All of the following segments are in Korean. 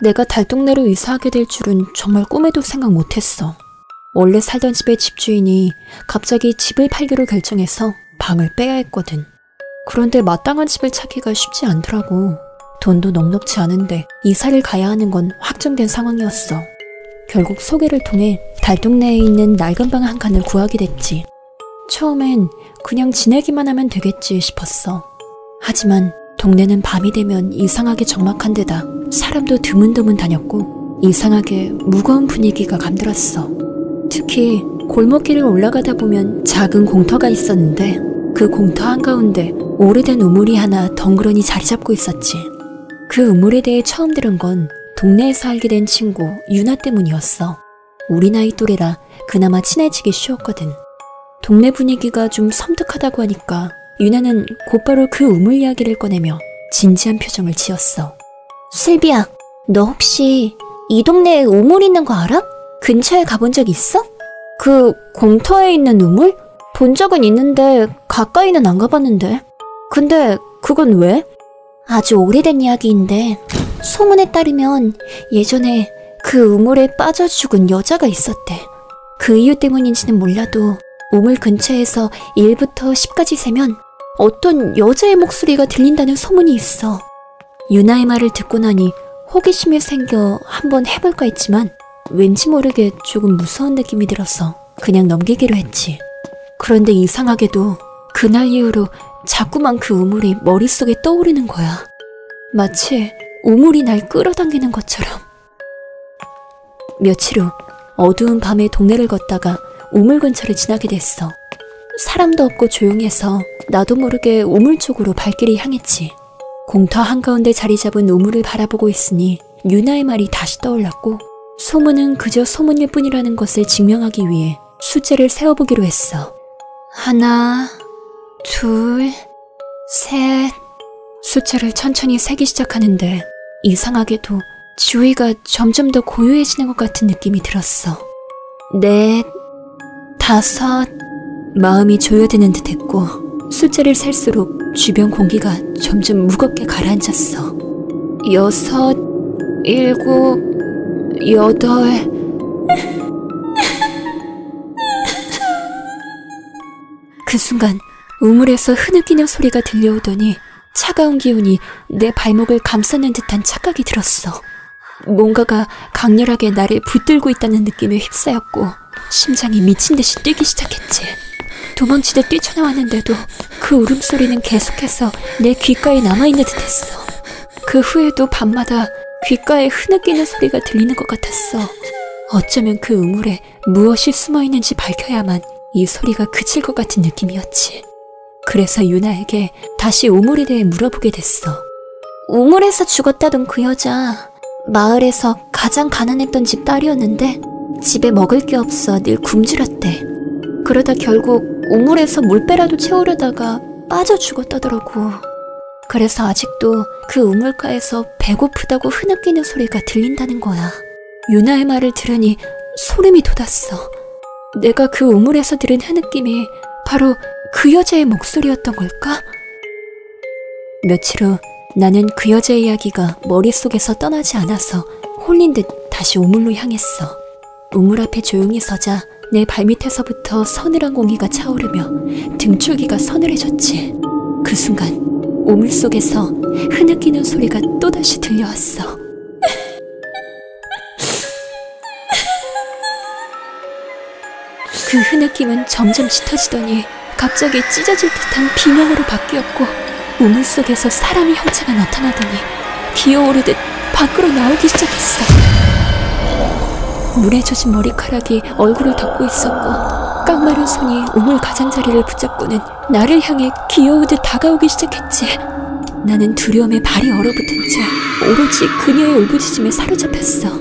내가 달동네로 이사하게 될 줄은 정말 꿈에도 생각 못했어. 원래 살던 집의 집주인이 갑자기 집을 팔기로 결정해서 방을 빼야 했거든. 그런데 마땅한 집을 찾기가 쉽지 않더라고. 돈도 넉넉지 않은데 이사를 가야 하는 건 확정된 상황이었어. 결국 소개를 통해 달동네에 있는 낡은 방 한 칸을 구하게 됐지. 처음엔 그냥 지내기만 하면 되겠지 싶었어. 하지만 동네는 밤이 되면 이상하게 적막한 데다 사람도 드문드문 다녔고 이상하게 무거운 분위기가 감돌았어. 특히 골목길을 올라가다 보면 작은 공터가 있었는데 그 공터 한가운데 오래된 우물이 하나 덩그러니 자리 잡고 있었지. 그 우물에 대해 처음 들은 건 동네에서 알게 된 친구 유나 때문이었어. 우리 나이 또래라 그나마 친해지기 쉬웠거든. 동네 분위기가 좀 섬뜩하다고 하니까 유나는 곧바로 그 우물 이야기를 꺼내며 진지한 표정을 지었어. 슬비야, 너 혹시 이 동네에 우물 있는 거 알아? 근처에 가본 적 있어? 그 공터에 있는 우물? 본 적은 있는데 가까이는 안 가봤는데. 근데 그건 왜? 아주 오래된 이야기인데 소문에 따르면 예전에 그 우물에 빠져 죽은 여자가 있었대. 그 이유 때문인지는 몰라도 우물 근처에서 1부터 10까지 세면 어떤 여자의 목소리가 들린다는 소문이 있어. 유나의 말을 듣고 나니 호기심이 생겨 한번 해볼까 했지만 왠지 모르게 조금 무서운 느낌이 들어서 그냥 넘기기로 했지. 그런데 이상하게도 그날 이후로 자꾸만 그 우물이 머릿속에 떠오르는 거야. 마치 우물이 날 끌어당기는 것처럼. 며칠 후 어두운 밤에 동네를 걷다가 우물 근처를 지나게 됐어. 사람도 없고 조용해서 나도 모르게 우물 쪽으로 발길이 향했지. 공터 한가운데 자리 잡은 우물을 바라보고 있으니 유나의 말이 다시 떠올랐고 소문은 그저 소문일 뿐이라는 것을 증명하기 위해 숫자를 세어보기로 했어. 하나, 둘, 셋. 숫자를 천천히 세기 시작하는데 이상하게도 주위가 점점 더 고요해지는 것 같은 느낌이 들었어. 넷, 다섯. 마음이 조여드는 듯 했고 숫자를 셀수록 주변 공기가 점점 무겁게 가라앉았어. 여섯, 일곱, 여덟. 그 순간 우물에서 흐느끼는 소리가 들려오더니 차가운 기운이 내 발목을 감싸는 듯한 착각이 들었어. 뭔가가 강렬하게 나를 붙들고 있다는 느낌에 휩싸였고 심장이 미친 듯이 뛰기 시작했지. 도망치듯 뛰쳐나왔는데도 그 울음소리는 계속해서 내 귓가에 남아있는 듯했어. 그 후에도 밤마다 귓가에 흐느끼는 소리가 들리는 것 같았어. 어쩌면 그 우물에 무엇이 숨어있는지 밝혀야만 이 소리가 그칠 것 같은 느낌이었지. 그래서 유나에게 다시 우물에 대해 물어보게 됐어. 우물에서 죽었다던 그 여자, 마을에서 가장 가난했던 집 딸이었는데 집에 먹을 게 없어 늘 굶주렸대. 그러다 결국 우물에서 물배라도 채우려다가 빠져 죽었다더라고. 그래서 아직도 그 우물가에서 배고프다고 흐느끼는 소리가 들린다는 거야. 유나의 말을 들으니 소름이 돋았어. 내가 그 우물에서 들은 흐느낌이 바로 그 여자의 목소리였던 걸까? 며칠 후 나는 그 여자의 이야기가 머릿속에서 떠나지 않아서 홀린 듯 다시 우물로 향했어. 우물 앞에 조용히 서자 내 발밑에서부터 서늘한 공기가 차오르며 등줄기가 서늘해졌지. 그 순간 우물 속에서 흐느끼는 소리가 또다시 들려왔어. 그 흐느낌은 점점 짙어지더니 갑자기 찢어질 듯한 비명으로 바뀌었고 우물 속에서 사람의 형체가 나타나더니 기어오르듯 밖으로 나오기 시작했어. 물에 젖은 머리카락이 얼굴을 덮고 있었고 깡마른 손이 우물 가장자리를 붙잡고는 나를 향해 기어오듯 다가오기 시작했지. 나는 두려움에 발이 얼어붙은 채 오로지 그녀의 울부짖음에 사로잡혔어.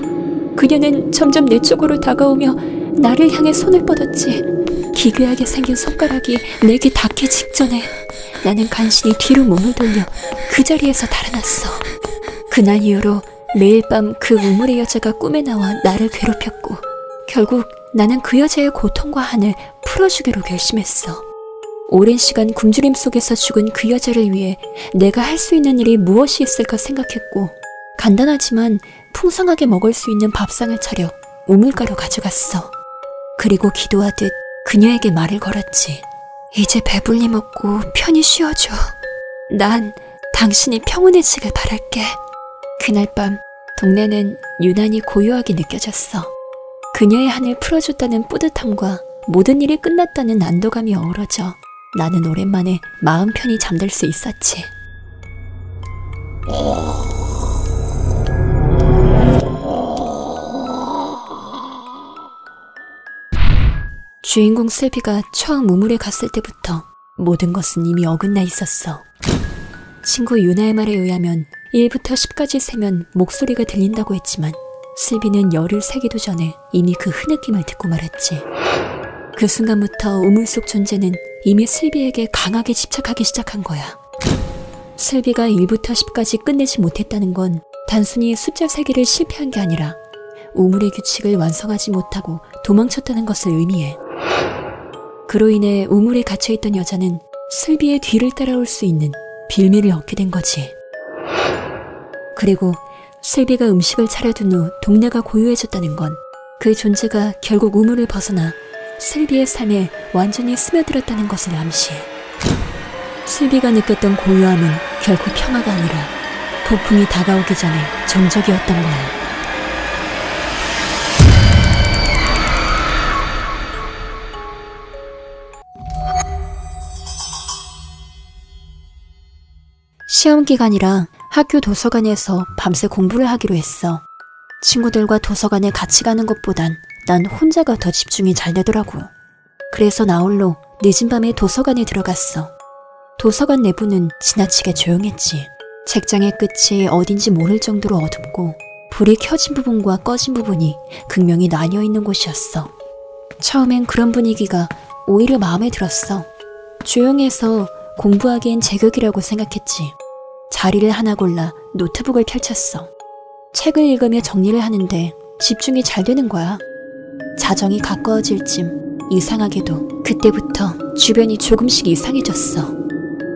그녀는 점점 내 쪽으로 다가오며 나를 향해 손을 뻗었지. 기괴하게 생긴 손가락이 내게 닿기 직전에 나는 간신히 뒤로 몸을 돌려 그 자리에서 달아났어. 그날 이후로 매일 밤 그 우물의 여자가 꿈에 나와 나를 괴롭혔고 결국 나는 그 여자의 고통과 한을 풀어주기로 결심했어. 오랜 시간 굶주림 속에서 죽은 그 여자를 위해 내가 할 수 있는 일이 무엇이 있을까 생각했고 간단하지만 풍성하게 먹을 수 있는 밥상을 차려 우물가로 가져갔어. 그리고 기도하듯 그녀에게 말을 걸었지. 이제 배불리 먹고 편히 쉬어줘. 난 당신이 평온해지길 바랄게. 그날 밤 동네는 유난히 고요하게 느껴졌어. 그녀의 한을 풀어줬다는 뿌듯함과 모든 일이 끝났다는 안도감이 어우러져 나는 오랜만에 마음 편히 잠들 수 있었지. 주인공 슬비가 처음 우물에 갔을 때부터 모든 것은 이미 어긋나 있었어. 친구 유나의 말에 의하면 1부터 10까지 세면 목소리가 들린다고 했지만 슬비는 열을 세기도 전에 이미 그 흐느낌을 듣고 말았지. 그 순간부터 우물 속 존재는 이미 슬비에게 강하게 집착하기 시작한 거야. 슬비가 1부터 10까지 끝내지 못했다는 건 단순히 숫자 세기를 실패한 게 아니라 우물의 규칙을 완성하지 못하고 도망쳤다는 것을 의미해. 그로 인해 우물에 갇혀있던 여자는 슬비의 뒤를 따라올 수 있는 빌미를 얻게 된 거지. 그리고 슬비가 음식을 차려둔 후 동네가 고요해졌다는 건 그 존재가 결국 우물을 벗어나 슬비의 삶에 완전히 스며들었다는 것을 암시해. 슬비가 느꼈던 고요함은 결코 평화가 아니라 폭풍이 다가오기 전에 정적이었던 거야. 시험 기간이라 학교 도서관에서 밤새 공부를 하기로 했어. 친구들과 도서관에 같이 가는 것보단 난 혼자가 더 집중이 잘 되더라고. 그래서 나 홀로 늦은 밤에 도서관에 들어갔어. 도서관 내부는 지나치게 조용했지. 책장의 끝이 어딘지 모를 정도로 어둡고 불이 켜진 부분과 꺼진 부분이 극명히 나뉘어 있는 곳이었어. 처음엔 그런 분위기가 오히려 마음에 들었어. 조용해서 공부하기엔 제격이라고 생각했지. 자리를 하나 골라 노트북을 펼쳤어. 책을 읽으며 정리를 하는데 집중이 잘 되는 거야. 자정이 가까워질 쯤 이상하게도 그때부터 주변이 조금씩 이상해졌어.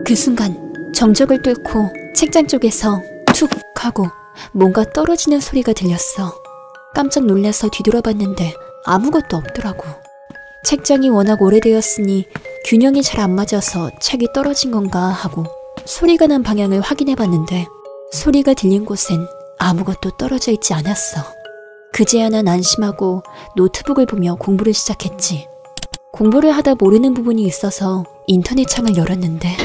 그 순간 정적을 뚫고 책장 쪽에서 툭 하고 뭔가 떨어지는 소리가 들렸어. 깜짝 놀라서 뒤돌아봤는데 아무것도 없더라고. 책장이 워낙 오래되었으니 균형이 잘 안 맞아서 책이 떨어진 건가 하고 소리가 난 방향을 확인해봤는데 소리가 들린 곳엔 아무것도 떨어져 있지 않았어. 그제야 난 안심하고 노트북을 보며 공부를 시작했지. 공부를 하다 모르는 부분이 있어서 인터넷 창을 열었는데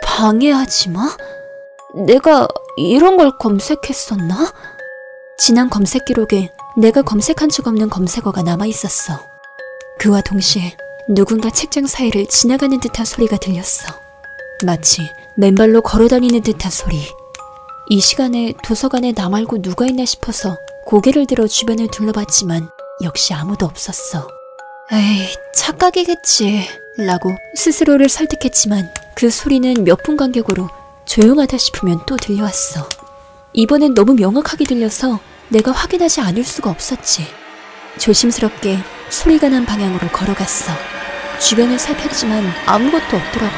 방해하지 마? 내가 이런 걸 검색했었나? 지난 검색 기록에 내가 검색한 적 없는 검색어가 남아있었어. 그와 동시에 누군가 책장 사이를 지나가는 듯한 소리가 들렸어. 마치 맨발로 걸어다니는 듯한 소리. 이 시간에 도서관에 나 말고 누가 있나 싶어서 고개를 들어 주변을 둘러봤지만 역시 아무도 없었어. 에이, 착각이겠지 라고 스스로를 설득했지만 그 소리는 몇 분 간격으로 조용하다 싶으면 또 들려왔어. 이번엔 너무 명확하게 들려서 내가 확인하지 않을 수가 없었지. 조심스럽게 소리가 난 방향으로 걸어갔어. 주변을 살폈지만 아무것도 없더라고.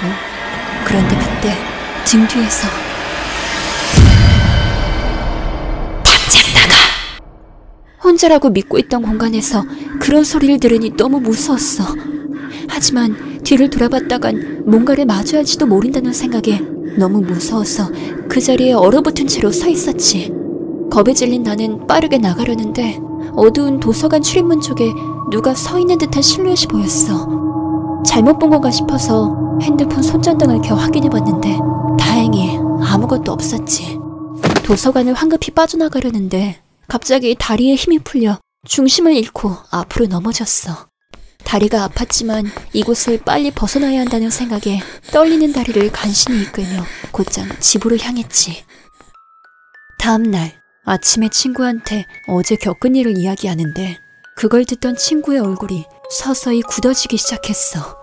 그런데 그때 등 뒤에서 당장 나가! 혼자라고 믿고 있던 공간에서 그런 소리를 들으니 너무 무서웠어. 하지만 뒤를 돌아봤다간 뭔가를 마주할지도 모른다는 생각에 너무 무서워서 그 자리에 얼어붙은 채로 서 있었지. 겁에 질린 나는 빠르게 나가려는데 어두운 도서관 출입문 쪽에 누가 서 있는 듯한 실루엣이 보였어. 잘못 본 건가 싶어서 핸드폰 손전등을 켜 확인해봤는데 다행히 아무것도 없었지. 도서관을 황급히 빠져나가려는데 갑자기 다리에 힘이 풀려 중심을 잃고 앞으로 넘어졌어. 다리가 아팠지만 이곳을 빨리 벗어나야 한다는 생각에 떨리는 다리를 간신히 이끌며 곧장 집으로 향했지. 다음날 아침에 친구한테 어제 겪은 일을 이야기하는데 그걸 듣던 친구의 얼굴이 서서히 굳어지기 시작했어.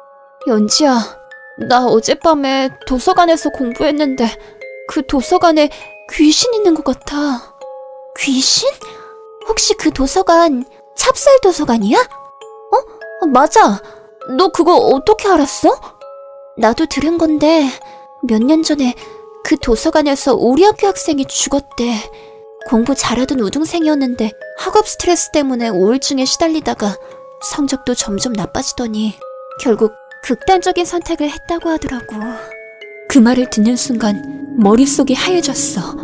연지야, 나 어젯밤에 도서관에서 공부했는데 그 도서관에 귀신 있는 것 같아. 귀신? 혹시 그 도서관 찹쌀 도서관이야? 맞아. 너 그거 어떻게 알았어? 나도 들은 건데 몇 년 전에 그 도서관에서 우리 학교 학생이 죽었대. 공부 잘하던 우등생이었는데 학업 스트레스 때문에 우울증에 시달리다가 성적도 점점 나빠지더니 결국 극단적인 선택을 했다고 하더라고. 그 말을 듣는 순간 머릿속이 하얘졌어.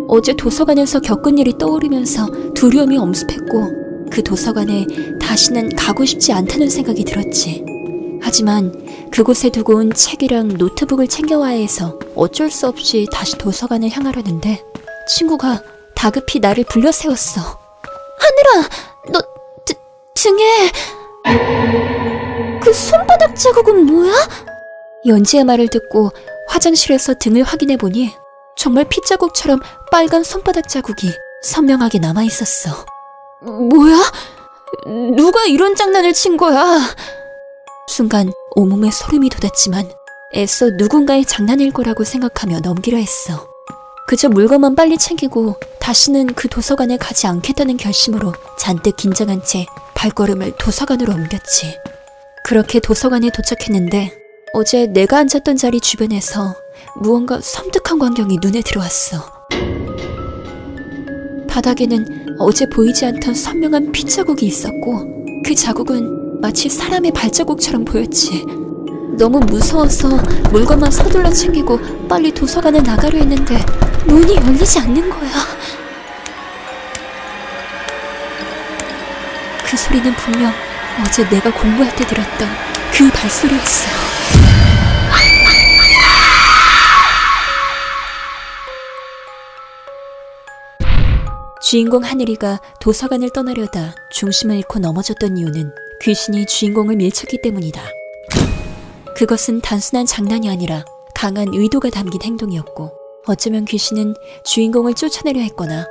어제 도서관에서 겪은 일이 떠오르면서 두려움이 엄습했고 그 도서관에 다시는 가고 싶지 않다는 생각이 들었지. 하지만 그곳에 두고 온 책이랑 노트북을 챙겨와야 해서 어쩔 수 없이 다시 도서관을 향하려는데 친구가 다급히 나를 불러 세웠어. 하늘아, 너 등에 그 손바닥 자국은 뭐야? 연지의 말을 듣고 화장실에서 등을 확인해보니 정말 핏자국처럼 빨간 손바닥 자국이 선명하게 남아있었어. 뭐야? 누가 이런 장난을 친 거야? 순간 온몸에 소름이 돋았지만 애써 누군가의 장난일 거라고 생각하며 넘기려 했어. 그저 물건만 빨리 챙기고 다시는 그 도서관에 가지 않겠다는 결심으로 잔뜩 긴장한 채 발걸음을 도서관으로 옮겼지. 그렇게 도서관에 도착했는데 어제 내가 앉았던 자리 주변에서 무언가 섬뜩한 광경이 눈에 들어왔어. 바닥에는 어제 보이지 않던 선명한 핏자국이 있었고 그 자국은 마치 사람의 발자국처럼 보였지. 너무 무서워서 물건만 서둘러 챙기고 빨리 도서관에 나가려 했는데 문이 열리지 않는 거야. 그 소리는 분명 어제 내가 공부할 때 들었던 그 발소리였어. 주인공 하늘이가 도서관을 떠나려다 중심을 잃고 넘어졌던 이유는 귀신이 주인공을 밀쳤기 때문이다. 그것은 단순한 장난이 아니라 강한 의도가 담긴 행동이었고 어쩌면 귀신은 주인공을 쫓아내려 했거나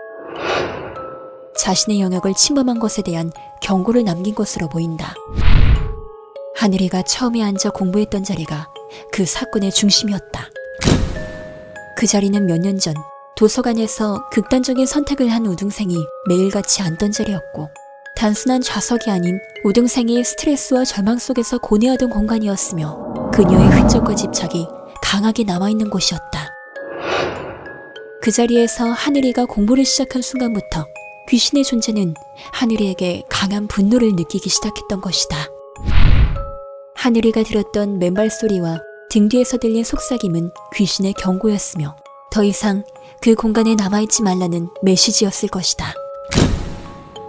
자신의 영역을 침범한 것에 대한 경고를 남긴 것으로 보인다. 하늘이가 처음에 앉아 공부했던 자리가 그 사건의 중심이었다. 그 자리는 몇 년 전 도서관에서 극단적인 선택을 한 우등생이 매일같이 앉던 자리였고 단순한 좌석이 아닌 우등생이 스트레스와 절망 속에서 고뇌하던 공간이었으며 그녀의 흔적과 집착이 강하게 남아있는 곳이었다. 그 자리에서 하늘이가 공부를 시작한 순간부터 귀신의 존재는 하늘이에게 강한 분노를 느끼기 시작했던 것이다. 하늘이가 들었던 맨발 소리와 등 뒤에서 들린 속삭임은 귀신의 경고였으며 더 이상 그 공간에 남아있지 말라는 메시지였을 것이다.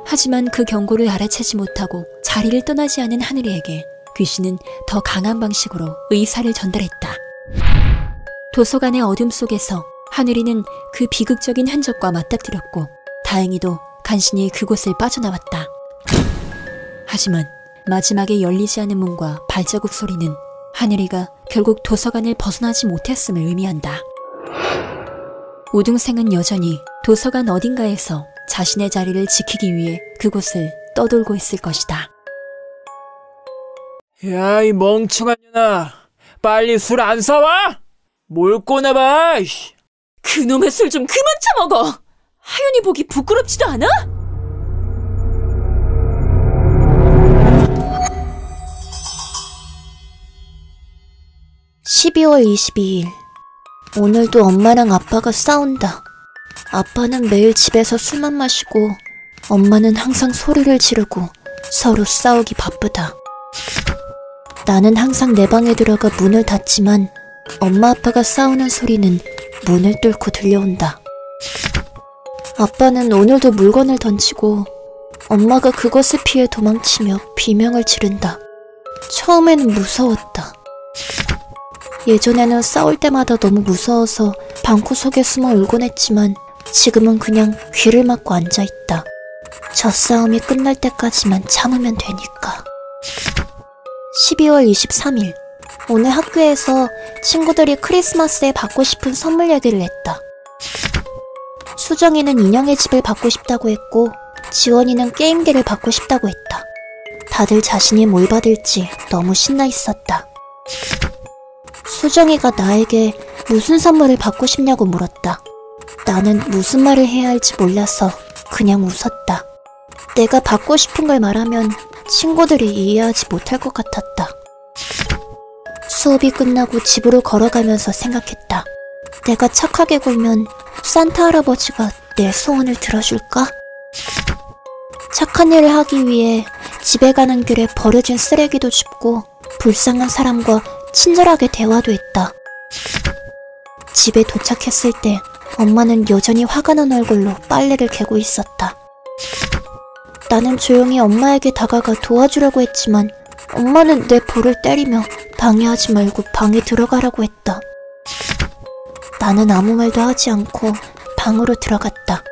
하지만 그 경고를 알아채지 못하고 자리를 떠나지 않은 하늘이에게 귀신은 더 강한 방식으로 의사를 전달했다. 도서관의 어둠 속에서 하늘이는 그 비극적인 흔적과 맞닥뜨렸고 다행히도 간신히 그곳을 빠져나왔다. 하지만 마지막에 열리지 않은 문과 발자국 소리는 하늘이가 결국 도서관을 벗어나지 못했음을 의미한다. 우등생은 여전히 도서관 어딘가에서 자신의 자리를 지키기 위해 그곳을 떠돌고 있을 것이다. 야, 이 멍청한 년아, 빨리 술 안 사와? 뭘 꼬나봐. 그놈의 술 좀 그만 처먹어. 하윤이 보기 부끄럽지도 않아? (12월 22일) 오늘도 엄마랑 아빠가 싸운다. 아빠는 매일 집에서 술만 마시고 엄마는 항상 소리를 지르고 서로 싸우기 바쁘다. 나는 항상 내 방에 들어가 문을 닫지만 엄마 아빠가 싸우는 소리는 문을 뚫고 들려온다. 아빠는 오늘도 물건을 던지고 엄마가 그것을 피해 도망치며 비명을 지른다. 처음에는 무서웠다. 예전에는 싸울 때마다 너무 무서워서 방구석에 숨어 울곤 했지만 지금은 그냥 귀를 막고 앉아있다. 저 싸움이 끝날 때까지만 참으면 되니까. 12월 23일 오늘 학교에서 친구들이 크리스마스에 받고 싶은 선물 얘기를 했다. 수정이는 인형의 집을 받고 싶다고 했고 지원이는 게임기를 받고 싶다고 했다. 다들 자신이 뭘 받을지 너무 신나 있었다. 수정이가 나에게 무슨 선물을 받고 싶냐고 물었다. 나는 무슨 말을 해야 할지 몰라서 그냥 웃었다. 내가 받고 싶은 걸 말하면 친구들이 이해하지 못할 것 같았다. 수업이 끝나고 집으로 걸어가면서 생각했다. 내가 착하게 굴면 산타 할아버지가 내 소원을 들어줄까? 착한 일을 하기 위해 집에 가는 길에 버려진 쓰레기도 줍고 불쌍한 사람과 친절하게 대화도 했다. 집에 도착했을 때 엄마는 여전히 화가 난 얼굴로 빨래를 개고 있었다. 나는 조용히 엄마에게 다가가 도와주려고 했지만 엄마는 내 볼을 때리며 방해하지 말고 방에 들어가라고 했다. 나는 아무 말도 하지 않고 방으로 들어갔다.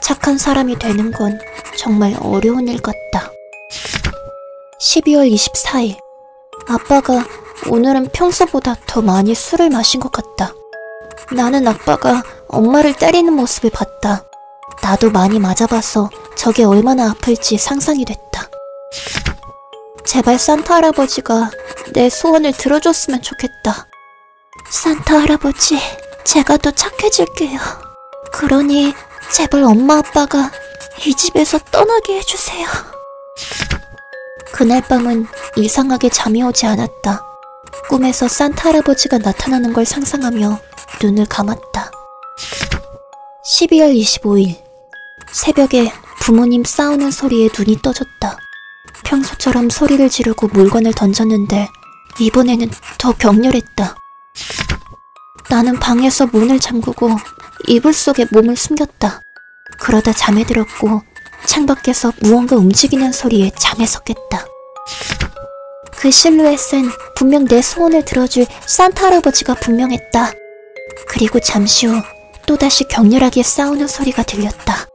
착한 사람이 되는 건 정말 어려운 일 같다. 12월 24일. 아빠가 오늘은 평소보다 더 많이 술을 마신 것 같다. 나는 아빠가 엄마를 때리는 모습을 봤다. 나도 많이 맞아봐서 저게 얼마나 아플지 상상이 됐다. 제발 산타 할아버지가 내 소원을 들어줬으면 좋겠다. 산타 할아버지, 제가 더 착해질게요. 그러니 제발 엄마 아빠가 이 집에서 떠나게 해주세요. 그날 밤은 이상하게 잠이 오지 않았다. 꿈에서 산타 할아버지가 나타나는 걸 상상하며 눈을 감았다. 12월 25일. 새벽에 부모님 싸우는 소리에 눈이 떠졌다. 평소처럼 소리를 지르고 물건을 던졌는데 이번에는 더 격렬했다. 나는 방에서 문을 잠그고 이불 속에 몸을 숨겼다. 그러다 잠에 들었고 창밖에서 무언가 움직이는 소리에 잠에서 깼다. 그 실루엣은 분명 내 소원을 들어줄 산타 할아버지가 분명했다. 그리고 잠시 후 또다시 격렬하게 싸우는 소리가 들렸다.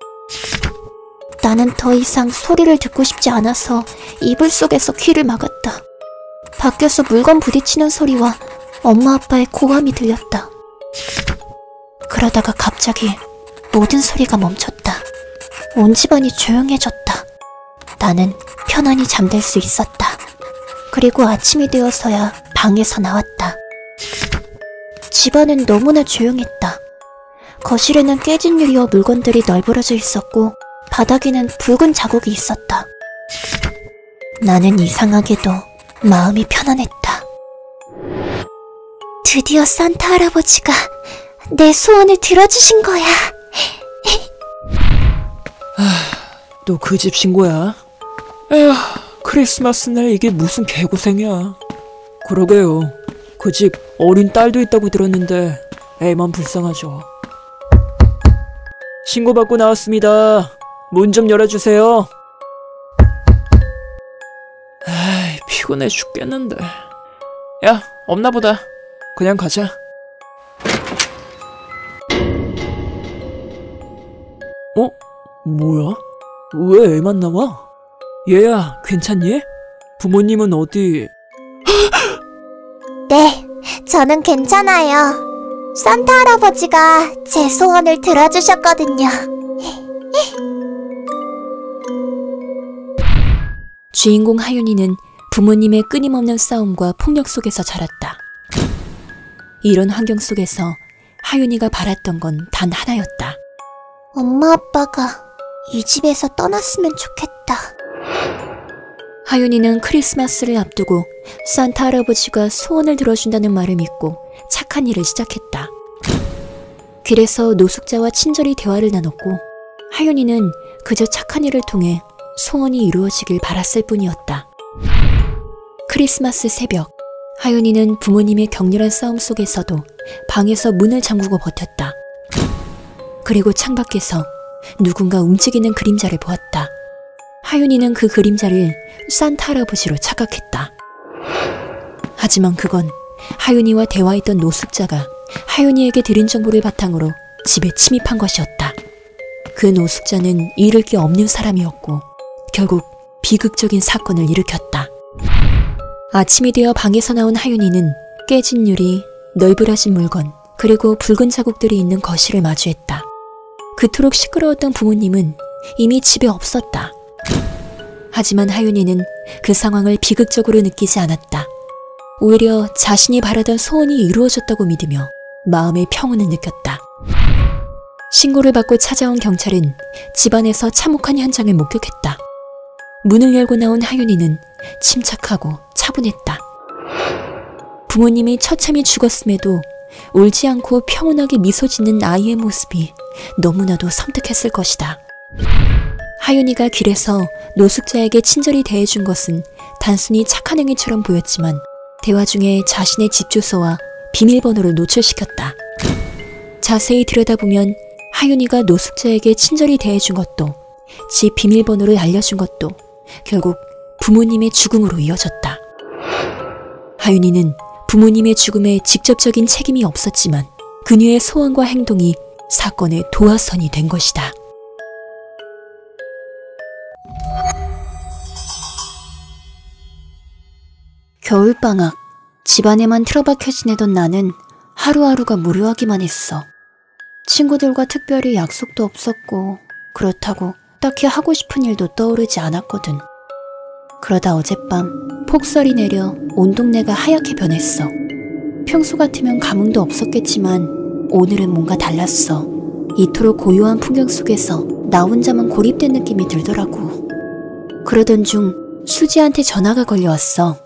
나는 더 이상 소리를 듣고 싶지 않아서 이불 속에서 귀를 막았다. 밖에서 물건 부딪히는 소리와 엄마 아빠의 고함이 들렸다. 그러다가 갑자기 모든 소리가 멈췄다. 온 집안이 조용해졌다. 나는 편안히 잠들 수 있었다. 그리고 아침이 되어서야 방에서 나왔다. 집안은 너무나 조용했다. 거실에는 깨진 유리와 물건들이 널브러져 있었고 바닥에는 붉은 자국이 있었다. 나는 이상하게도 마음이 편안했다. 드디어 산타 할아버지가 내 소원을 들어주신 거야. 또 그 집 신고야? 에휴, 크리스마스 날 이게 무슨 개고생이야. 그러게요. 그 집 어린 딸도 있다고 들었는데 애만 불쌍하죠. 신고받고 나왔습니다. 문 좀 열어주세요. 아이, 피곤해 죽겠는데. 야, 없나 보다. 그냥 가자. 어? 뭐야? 왜 애만 나와? 얘야, 괜찮니? 부모님은 어디? 네, 저는 괜찮아요. 산타 할아버지가 제 소원을 들어주셨거든요. 주인공 하윤이는 부모님의 끊임없는 싸움과 폭력 속에서 자랐다. 이런 환경 속에서 하윤이가 바랐던 건 단 하나였다. 엄마 아빠가 이 집에서 떠났으면 좋겠다. 하윤이는 크리스마스를 앞두고 산타 할아버지가 소원을 들어준다는 말을 믿고 착한 일을 시작했다. 길에서 노숙자와 친절히 대화를 나눴고 하윤이는 그저 착한 일을 통해 소원이 이루어지길 바랐을 뿐이었다. 크리스마스 새벽, 하윤이는 부모님의 격렬한 싸움 속에서도 방에서 문을 잠그고 버텼다. 그리고 창밖에서 누군가 움직이는 그림자를 보았다. 하윤이는 그 그림자를 산타 할아버지로 착각했다. 하지만 그건 하윤이와 대화했던 노숙자가 하윤이에게 들은 정보를 바탕으로 집에 침입한 것이었다. 그 노숙자는 잃을 게 없는 사람이었고 결국 비극적인 사건을 일으켰다. 아침이 되어 방에서 나온 하윤이는 깨진 유리, 널브러진 물건, 그리고 붉은 자국들이 있는 거실을 마주했다. 그토록 시끄러웠던 부모님은 이미 집에 없었다. 하지만 하윤이는 그 상황을 비극적으로 느끼지 않았다. 오히려 자신이 바라던 소원이 이루어졌다고 믿으며 마음의 평온을 느꼈다. 신고를 받고 찾아온 경찰은 집안에서 참혹한 현장을 목격했다. 문을 열고 나온 하윤이는 침착하고 차분했다. 부모님이 처참히 죽었음에도 울지 않고 평온하게 미소 짓는 아이의 모습이 너무나도 섬뜩했을 것이다. 하윤이가 길에서 노숙자에게 친절히 대해준 것은 단순히 착한 행위처럼 보였지만 대화 중에 자신의 집 주소와 비밀번호를 노출시켰다. 자세히 들여다보면 하윤이가 노숙자에게 친절히 대해준 것도 집 비밀번호를 알려준 것도 결국 부모님의 죽음으로 이어졌다. 하윤이는 부모님의 죽음에 직접적인 책임이 없었지만 그녀의 소원과 행동이 사건의 도화선이 된 것이다. 겨울방학, 집안에만 틀어박혀 지내던 나는 하루하루가 무료하기만 했어. 친구들과 특별히 약속도 없었고 그렇다고 딱히 하고 싶은 일도 떠오르지 않았거든. 그러다 어젯밤 폭설이 내려 온 동네가 하얗게 변했어. 평소 같으면 감흥도 없었겠지만 오늘은 뭔가 달랐어. 이토록 고요한 풍경 속에서 나 혼자만 고립된 느낌이 들더라고. 그러던 중 수지한테 전화가 걸려왔어.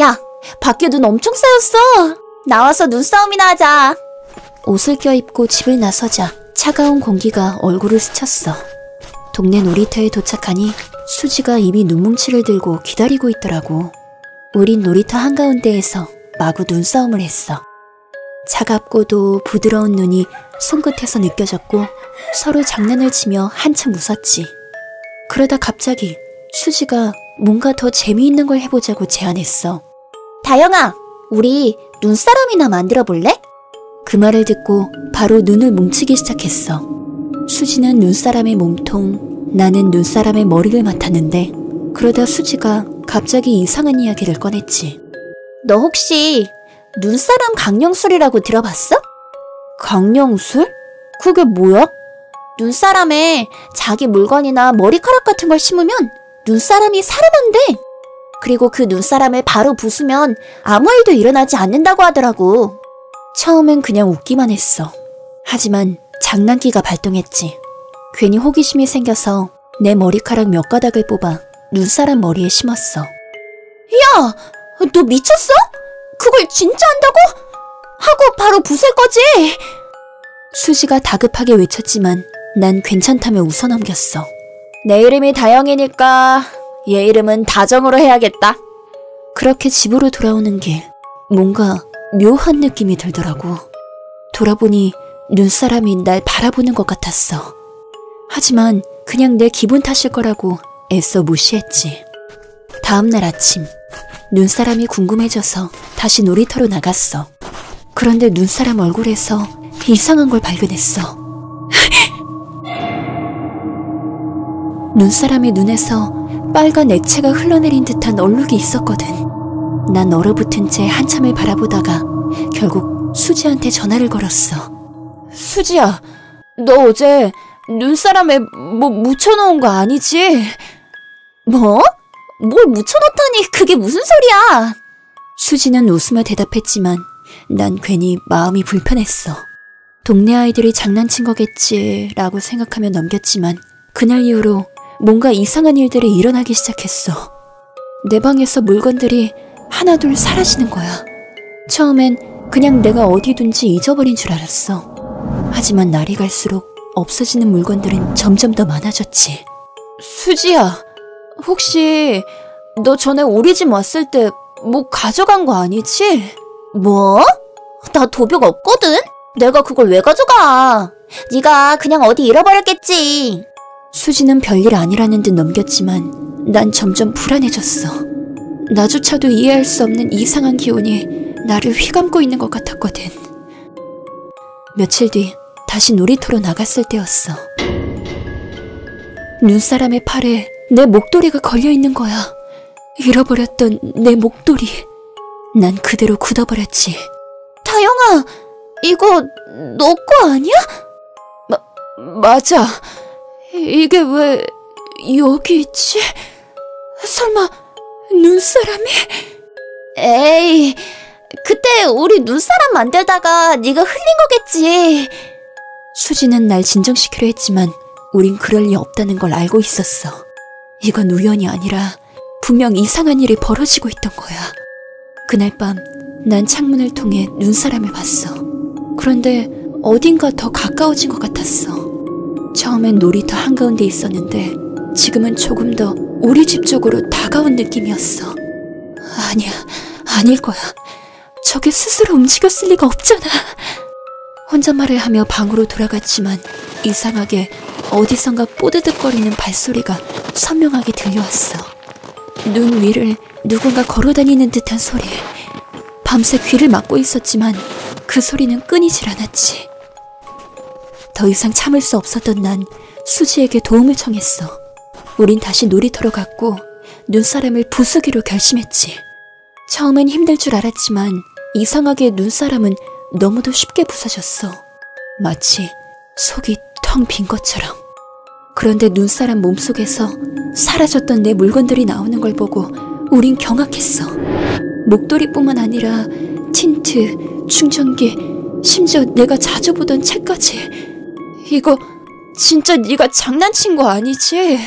야, 밖에 눈 엄청 쌓였어. 나와서 눈싸움이나 하자. 옷을 껴입고 집을 나서자 차가운 공기가 얼굴을 스쳤어. 동네 놀이터에 도착하니 수지가 이미 눈뭉치를 들고 기다리고 있더라고. 우린 놀이터 한가운데에서 마구 눈싸움을 했어. 차갑고도 부드러운 눈이 손끝에서 느껴졌고 서로 장난을 치며 한참 웃었지. 그러다 갑자기 수지가 뭔가 더 재미있는 걸 해보자고 제안했어. 다영아, 우리 눈사람이나 만들어 볼래? 그 말을 듣고 바로 눈을 뭉치기 시작했어. 수지는 눈사람의 몸통, 나는 눈사람의 머리를 맡았는데 그러다 수지가 갑자기 이상한 이야기를 꺼냈지. 너 혹시 눈사람 강령술이라고 들어봤어? 강령술? 그게 뭐야? 눈사람에 자기 물건이나 머리카락 같은 걸 심으면 눈사람이 살아난대. 그리고 그 눈사람을 바로 부수면 아무 일도 일어나지 않는다고 하더라고. 처음엔 그냥 웃기만 했어. 하지만 장난기가 발동했지. 괜히 호기심이 생겨서 내 머리카락 몇 가닥을 뽑아 눈사람 머리에 심었어. 야, 너 미쳤어? 그걸 진짜 한다고? 하고 바로 부술 거지? 수지가 다급하게 외쳤지만 난 괜찮다며 웃어넘겼어. 내 이름이 다영이니까 얘 이름은 다정으로 해야겠다. 그렇게 집으로 돌아오는 길 뭔가 묘한 느낌이 들더라고. 돌아보니 눈사람이 날 바라보는 것 같았어. 하지만 그냥 내 기분 탓일 거라고 애써 무시했지. 다음날 아침 눈사람이 궁금해져서 다시 놀이터로 나갔어. 그런데 눈사람 얼굴에서 이상한 걸 발견했어. 눈사람의 눈에서 빨간 액체가 흘러내린 듯한 얼룩이 있었거든. 난 얼어붙은 채 한참을 바라보다가 결국 수지한테 전화를 걸었어. 수지야, 너 어제 눈사람에 뭐 묻혀놓은 거 아니지? 뭐? 뭘 묻혀놓다니 그게 무슨 소리야? 수지는 웃으며 대답했지만 난 괜히 마음이 불편했어. 동네 아이들이 장난친 거겠지라고 생각하며 넘겼지만 그날 이후로 뭔가 이상한 일들이 일어나기 시작했어. 내 방에서 물건들이 하나둘 사라지는 거야. 처음엔 그냥 내가 어디 둔지 잊어버린 줄 알았어. 하지만 날이 갈수록 없어지는 물건들은 점점 더 많아졌지. 수지야, 혹시 너 전에 우리 집 왔을 때 뭐 가져간 거 아니지? 뭐? 나 도벽 없거든? 내가 그걸 왜 가져가? 네가 그냥 어디 잃어버렸겠지. 수지는 별일 아니라는 듯 넘겼지만 난 점점 불안해졌어. 나조차도 이해할 수 없는 이상한 기운이 나를 휘감고 있는 것 같았거든. 며칠 뒤 다시 놀이터로 나갔을 때였어. 눈사람의 팔에 내 목도리가 걸려있는 거야. 잃어버렸던 내 목도리. 난 그대로 굳어버렸지. 다영아, 이거 너 거 아니야? 맞아. 이게 왜 여기 있지? 설마 눈사람이? 에이, 그때 우리 눈사람 만들다가 네가 흘린 거겠지. 수지는 날 진정시키려 했지만 우린 그럴 리 없다는 걸 알고 있었어. 이건 우연이 아니라 분명 이상한 일이 벌어지고 있던 거야. 그날 밤 난 창문을 통해 눈사람을 봤어. 그런데 어딘가 더 가까워진 것 같았어. 처음엔 놀이터 한가운데 있었는데 지금은 조금 더 우리 집 쪽으로 다가온 느낌이었어. 아니야, 아닐 거야. 저게 스스로 움직였을 리가 없잖아. 혼잣말을 하며 방으로 돌아갔지만 이상하게 어디선가 뽀드득거리는 발소리가 선명하게 들려왔어. 눈 위를 누군가 걸어다니는 듯한 소리. 밤새 귀를 막고 있었지만 그 소리는 끊이질 않았지. 더 이상 참을 수 없었던 난 수지에게 도움을 청했어. 우린 다시 놀이터로 갔고 눈사람을 부수기로 결심했지. 처음엔 힘들 줄 알았지만 이상하게 눈사람은 너무도 쉽게 부서졌어. 마치 속이 텅 빈 것처럼. 그런데 눈사람 몸속에서 사라졌던 내 물건들이 나오는 걸 보고 우린 경악했어. 목도리뿐만 아니라 틴트, 충전기, 심지어 내가 자주 보던 책까지. 이거 진짜 네가 장난친 거 아니지?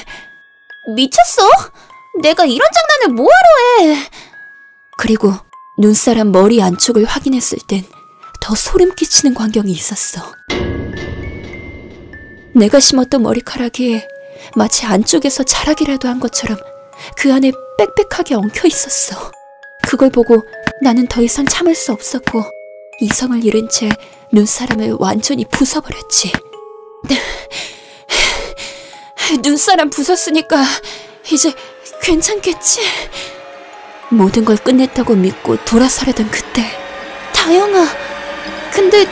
미쳤어? 내가 이런 장난을 뭐하러 해? 그리고 눈사람 머리 안쪽을 확인했을 땐 더 소름 끼치는 광경이 있었어. 내가 심었던 머리카락이 마치 안쪽에서 자라기라도 한 것처럼 그 안에 빽빽하게 엉켜 있었어. 그걸 보고 나는 더 이상 참을 수 없었고 이성을 잃은 채 눈사람을 완전히 부숴버렸지. 눈사람 부쉈으니까 이제 괜찮겠지? 모든 걸 끝냈다고 믿고 돌아서려던 그때. 다영아, 근데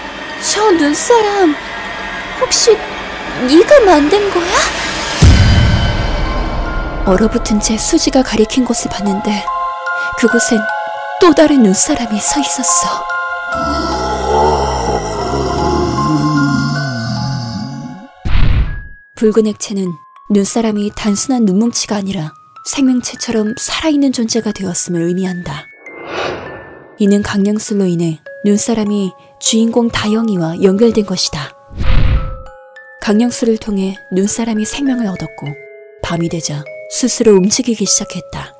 저 눈사람 혹시 네가 만든 거야? 얼어붙은 채 수지가 가리킨 곳을 봤는데 그곳엔 또 다른 눈사람이 서 있었어. 붉은 액체는 눈사람이 단순한 눈뭉치가 아니라 생명체처럼 살아있는 존재가 되었음을 의미한다. 이는 강령술로 인해 눈사람이 주인공 다영이와 연결된 것이다. 강령술을 통해 눈사람이 생명을 얻었고 밤이 되자 스스로 움직이기 시작했다.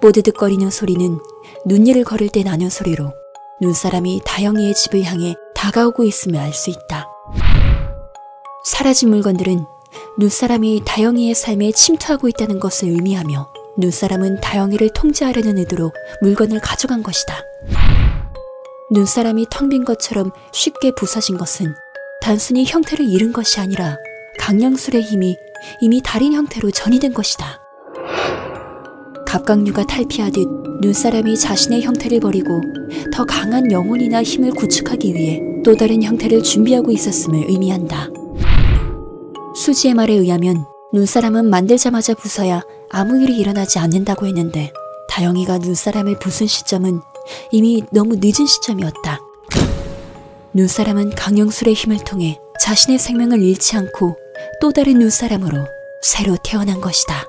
뽀드득거리는 소리는 눈길을 걸을 때 나는 소리로 눈사람이 다영이의 집을 향해 다가오고 있음을 알 수 있다. 사라진 물건들은 눈사람이 다영이의 삶에 침투하고 있다는 것을 의미하며 눈사람은 다영이를 통제하려는 의도로 물건을 가져간 것이다. 눈사람이 텅 빈 것처럼 쉽게 부서진 것은 단순히 형태를 잃은 것이 아니라 강령술의 힘이 이미 다른 형태로 전이된 것이다. 갑각류가 탈피하듯 눈사람이 자신의 형태를 버리고 더 강한 영혼이나 힘을 구축하기 위해 또 다른 형태를 준비하고 있었음을 의미한다. 수지의 말에 의하면 눈사람은 만들자마자 부숴야 아무 일이 일어나지 않는다고 했는데 다영이가 눈사람을 부순 시점은 이미 너무 늦은 시점이었다. 눈사람은 강령술의 힘을 통해 자신의 생명을 잃지 않고 또 다른 눈사람으로 새로 태어난 것이다.